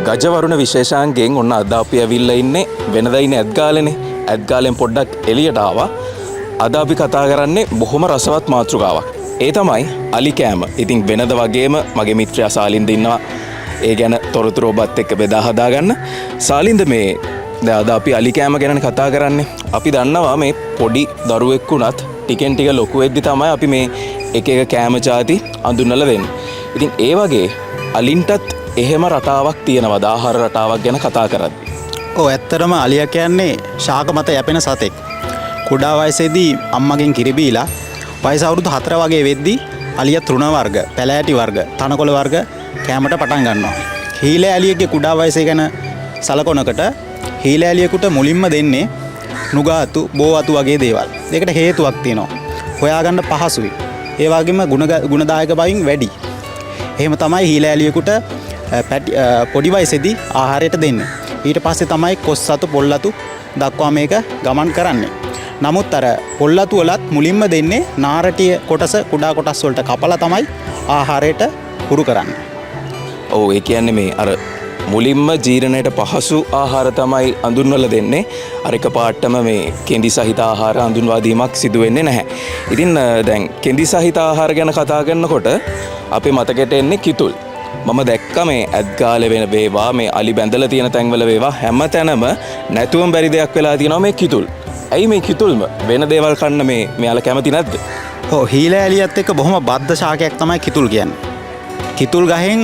ගජවරුණ විශේෂාංගයෙන් ඔන්න අද අපි ඇවිල්ලා ඉන්නේ වෙනදා ඉන්නේ ඇත්ගාලේනේ. ඇත්ගාලෙන් පොඩ්ඩක් එළියට ආවා. අද අපි කතා කරන්නේ බොහොම රසවත් මාතෘකාවක්. ඒ තමයි අලි කෑම. ඉතින් වෙනද වගේම මගේ මිත්‍රයා සාලින්ද ඉන්නවා. ඒ ගැන තොරතුරු ඔබත් එක්ක බෙදා හදා ගන්න. සාලින්ද මේ දැන් අද අපි අලි කෑම ගැන කතා කරන්නේ. අපි දන්නවා මේ පොඩි දරුවෙක් වුණත් ටිකෙන් ටික ලොකු වෙද්දි තමයි අපි මේ එක එක කෑම ಜಾති අඳුන්වලා දෙන්නේ. ඉතින් ඒ වගේ අලින්ටත් එහෙම රටාවක් තියෙනවා ආහාර රටාවක් ගැන කතා කරද්දී. ඔව් ඇත්තටම අලියා කියන්නේ ශාක මත යැපෙන සතෙක්. කුඩා වයසේදී අම්මගෙන් කිරි බීලා වයස අවුරුදු 4 වගේ වෙද්දී අලියා තෘණ වර්ග, පැලෑටි වර්ග, තනකොළ වර්ග කෑමට පටන් ගන්නවා. හීලෑ ඇලියෙක්ගේ කුඩා වයසේ ගැන සලකනකොට හීලෑ ඇලියෙකුට මුලින්ම දෙන්නේ නුගාතු, බෝවතු වගේ දේවල්. ඒකට හේතුවක් තියෙනවා. හොයාගන්න පහසුයි. ඒ වගේම ගුණදායක බවින් වැඩි. එහෙම තමයි හීලෑ ඇලියෙකුට පොඩි වයසේදී ආහාරයට දෙන්නේ. ඊට පස්සේ තමයි කොස් සතු, පොල් අතු දක්වා මේක ගමන් කරන්නේ. නමුත් අර පොල් අතු වලත් මුලින්ම දෙන්නේ නාරටිය කොටස කුඩා කොටස් වලට කපලා තමයි ආහාරයට හුරු කරන්නේ. ඔව් ඒ කියන්නේ මේ අර මුලින්ම ජීර්ණයට පහසු ආහාර තමයි අඳුන්වලා දෙන්නේ. අර එක පාටම මේ කෙඳි සහිත ආහාර අඳුන්වා දීමක් සිදු වෙන්නේ නැහැ. ඉතින් දැන් කෙඳි සහිත ආහාර ගැන කතා කරනකොට අපේ මතකයට එන්නේ කිතුල්. මම දැක්ක මේ ඇත්ගාලේ වෙන වේවා මේ අලි බැඳලා තියෙන තැන්වල වේවා හැම තැනම නැතුවම බැරි දෙයක් වෙලා තියෙනවා මේ කිතුල්. ඇයි මේ කිතුල්ම වෙන දේවල් කන්න මේ මෙයාලා කැමති නැද්ද? ඔව් හීලෑ ඇලියත් එක්ක බොහොම බද්ධ ශාකයක් තමයි කිතුල් කියන්නේ. කිතුල් ගහෙන්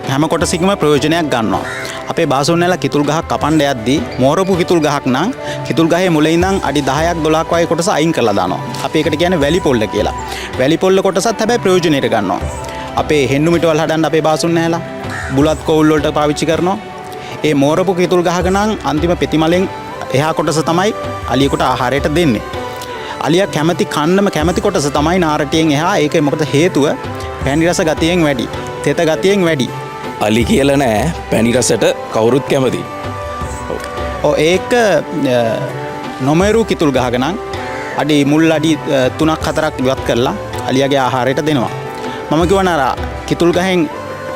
හැම කොටසකින්ම ප්‍රයෝජනයක් ගන්නවා. අපේ බාසුන්නැල කිතුල් ගහක් කපන්න යද්දී මෝරපු කිතුල් ගහක් නම් කිතුල් ගහේ මුලින් ඉඳන් අඩි 10ක් 12ක් වගේ කොටස අයින් කරලා දානවා. අපි ඒකට කියන්නේ වැලි පොල්ල කියලා. වැලි පොල්ල කොටසත් හැබැයි ප්‍රයෝජනෙට ගන්නවා. අපේ හෙන්නු මිටවල් හදන්න අපේ බාසුන්නැල බුලත් කෝල් වලට පාවිච්චි කරනවා. ඒ මෝරපු කිතුල් ගහක නම් අන්තිම පෙතිමලෙන් එහා කොටස තමයි අලියෙකුට ආහාරයට දෙන්නේ. අලියා කැමති කොටස තමයි නාරටියෙන් එහා. ඒකේ මොකද හේතුව පැණි රස ගතියෙන් වැඩි, තෙත ගතියෙන් වැඩි. අලි කියලා නෑ පැණි රසට කවුරුත් කැමති. ඔව් ඒක නොමෙරු කිතුල් ගහක නම් අඩි මුල් අඩි 3ක් 4ක් ඉවත් කරලා අලියාගේ ආහාරයට දෙනවා. මම කියවන අර කිතුල් ගහෙන්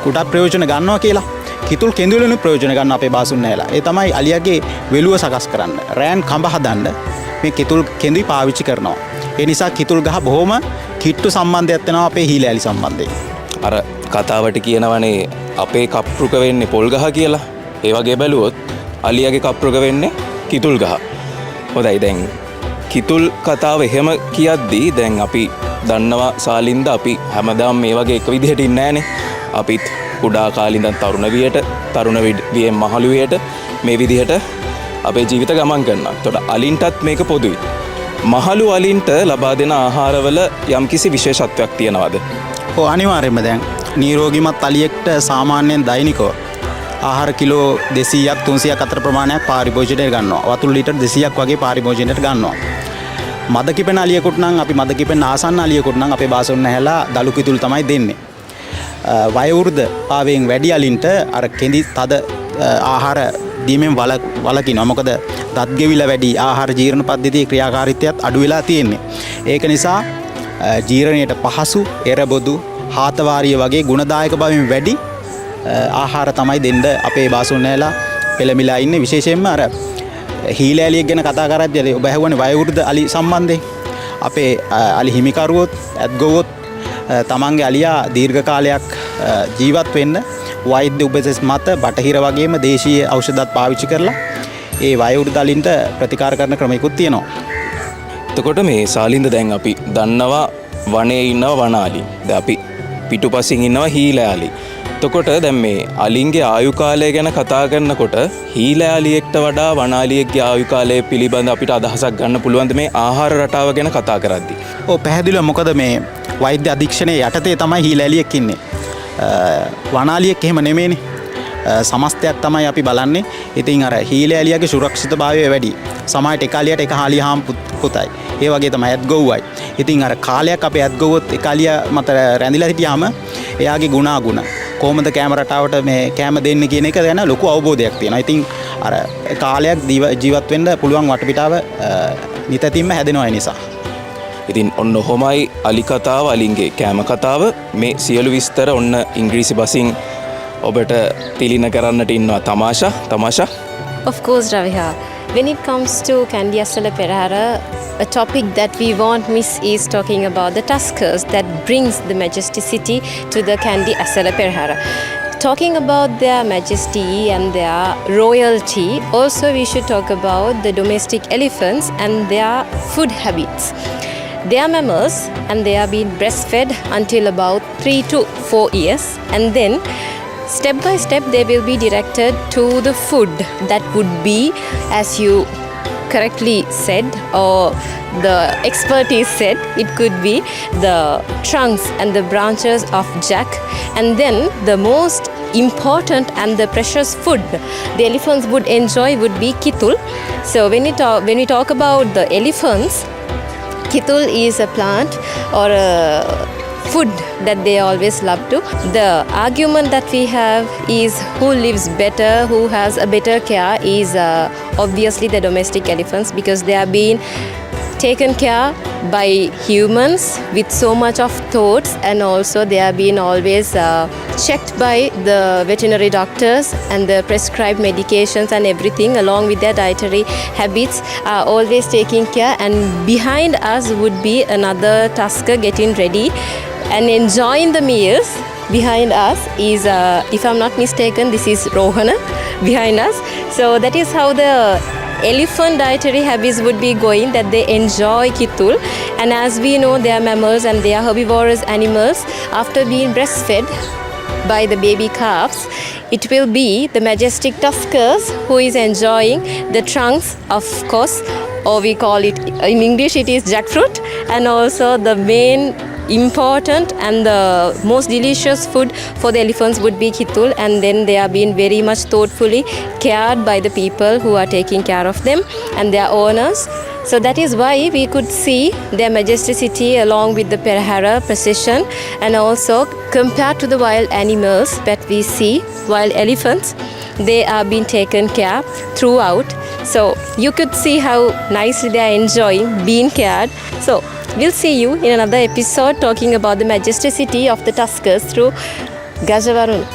කුඩා ප්‍රයෝජන ගන්නවා කියලා. කිතුල් කෙඳුලෙනු ප්‍රයෝජන ගන්න අපේ බාසුන්නැලා. ඒ තමයි අලියාගේ වෙලුව සකස් කරන්න, රෑන් කඹ හදන්න මේ කිතුල් කෙඳුයි පාවිච්චි කරනවා. ඒ නිසා කිතුල් ගහ බොහොම කිට්ටු සම්බන්ධයක් වෙනවා අපේ හීලෑලි සම්බන්ධයෙන්. අර කතාවට කියනවනේ අපේ කප්රුක වෙන්නේ පොල් ගහ කියලා. ඒ වගේ බැලුවොත් අලියාගේ කප්රුක වෙන්නේ කිතුල් ගහ. හොඳයි දැන් කිතුල් කතාව එහෙම කියද්දී දැන් අපි දන්නවා සාලින්ද අපි හැමදාම මේ වගේ එක විදිහට ඉන්නේ නැහනේ. අපිත් කුඩා කාලේ ඉඳන් තරුණ වියෙන් මහලු වියට මේ විදිහට අපේ ජීවිත ගමන් කරනවා. එතකොට අලින්ටත් මේක පොදුයි. මහලු අලින්ට ලබා දෙන ආහාරවල යම්කිසි විශේෂත්වයක් තියනවාද? ඔව් අනිවාර්යයෙන්ම දැන් නිරෝගීමත් අලියෙක්ට සාමාන්‍යයෙන් දෛනිකව ආහාර කිලෝ 200ක් 300ක් අතර ප්‍රමාණයක් පාරිභෝජනයට ගන්නවා. වතුර ලීටර් 200ක් වගේ පාරිභෝජනයට ගන්නවා. මද කිපෙන අලියෙකුට නම් අපි මද කිපෙන ආසන්න අලියෙකුට නම් අපේ බාසුන්නැහැලා දලු කිතුල් තමයි දෙන්නේ. වයෝවෘද්ධ ආවෙන් වැඩි අලින්ට අර කෙඳි තද ආහාර දීමෙන් වලකිනවා. මොකද දත් ගෙවිලා වැඩි, ආහාර ජීර්ණ පද්ධතියේ ක්‍රියාකාරීත්වයත් අඩු වෙලා තියෙන්නේ. ඒක නිසා ජීර්ණයට පහසු එරබොදු, හාතවාරිය වගේ ගුණදායක බවින් වැඩි ආහාර තමයි දෙන්න අපේ බාසුන්නැලා පෙළමිලා ඉන්නේ. විශේෂයෙන්ම අර හීලෑ ඇලියෙක් ගැන කතා කරද්දී ඔබ ඇහුවනේ වයෝවෘද්ධ අලි සම්බන්ධයෙන්. අපේ අලි හිමිකරුවොත්, ඇත්ගොවොත් තමන්ගේ අලියා දීර්ඝ කාලයක් ජීවත් වෙන්න වෛද්‍ය උපදෙස් මත බටහිර වගේම දේශීය ඖෂධත් පාවිච්චි කරලා ඒ වයෝවෘද්ධ අලින්ට ප්‍රතිකාර කරන ක්‍රමයකුත් තියෙනවා. එතකොට මේ සාලින්ද දැන් අපි දන්නවා වනයේ ඉන්නවා වනාලි. දැන් අපි පිටුපසින් ඉන්නවා හීලෑලි. එතකොට දැන් මේ අලින්ගේ ආයු කාලය ගැන කතා කරනකොට හීලෑලියෙක්ට වඩා වනාලියෙක්ගේ ආයු කාලය පිළිබඳ අපිට අදහසක් ගන්න පුළුවන් මේ ආහාර රටාව ගැන කතා කරද්දී. ඔව් පැහැදිලිව මොකද මේ වෛද්‍ය අධීක්ෂණයේ යටතේ තමයි හීලෑලියෙක් ඉන්නේ. වනාලියෙක් එහෙම නෙමෙයිනේ. සමස්තයක් තමයි අපි බලන්නේ. ඉතින් අර හීලෑලියාගේ සුරක්ෂිතභාවය වැඩි. සමාජයට එක අලියට එක හාලියාම් පුතයි. ඒ වගේ තමයි ඇත්ගොව්වයි. ඉතින් අර කාලයක් අපේ ඇත්ගොව්වොත් එක අලියා මත රැඳිලා හිටියාම එයාගේ ගුණාගුණ කොහොමද කැම රටාවට මේ කැම දෙන්න කියන එක ගැන ලොකු අවබෝධයක් තියෙනවා. ඉතින් අර කාලයක් ජීවත් වෙන්න පුළුවන් වටපිටාව නිතැතින්ම හැදෙනවා ඒ නිසා. ඉතින් ඔන්න ඔහොමයි අලි කතාව, අලින්ගේ කෑම කතාව. මේ සියලු විස්තර ඔන්න ඉංග්‍රීසි බසින් ඔබට තිලින කරන්නට ඉන්නවා තමාෂා. Of course, Raviha. When it comes to Kandy Asala Perahara, a topic that we won't miss is talking about the tuskers that brings the majesty city to the Kandy Asala Perahara. Talking about their majesty and their royalty, also we should talk about the domestic elephants and their food habits. They are mammals and they are being breastfed until about 3 to 4 years, and then step by step they will be directed to the food that would be, as you correctly said, or the expertise said, it could be the trunks and the branches of jack, and then the most important and the precious food the elephants would enjoy would be kitul. So when we talk about the elephants, kitul is a plant or a food that they always love to. The argument that we have is who lives better, who has a better care is obviously the domestic elephants, because they are being taken care by humans with so much of thoughts, and also they are being always checked by the veterinary doctors, and the prescribed medications and everything along with their dietary habits are always taking care. And behind us would be another tusker getting ready and enjoying the meals. Behind us is, if I'm not mistaken, this is Rohana behind us. So that is how the elephant dietary habits would be going, that they enjoy kitul. And as we know, they are mammals and they are herbivorous animals. After being breastfed by the baby calves, it will be the majestic tuskers who is enjoying the trunks, of course, or we call it in English it is jackfruit, and also the main important and the most delicious food for the elephants would be kitul, and then they are being very much thoughtfully cared by the people who are taking care of them and their owners. So that is why we could see their majesticity along with the Perahara procession, and also compared to the wild animals that we see, wild elephants, they are being taken care throughout. So you could see how nicely they are enjoying being cared. So we'll see you in another episode talking about the majesticity of the tuskers through Gajavarun.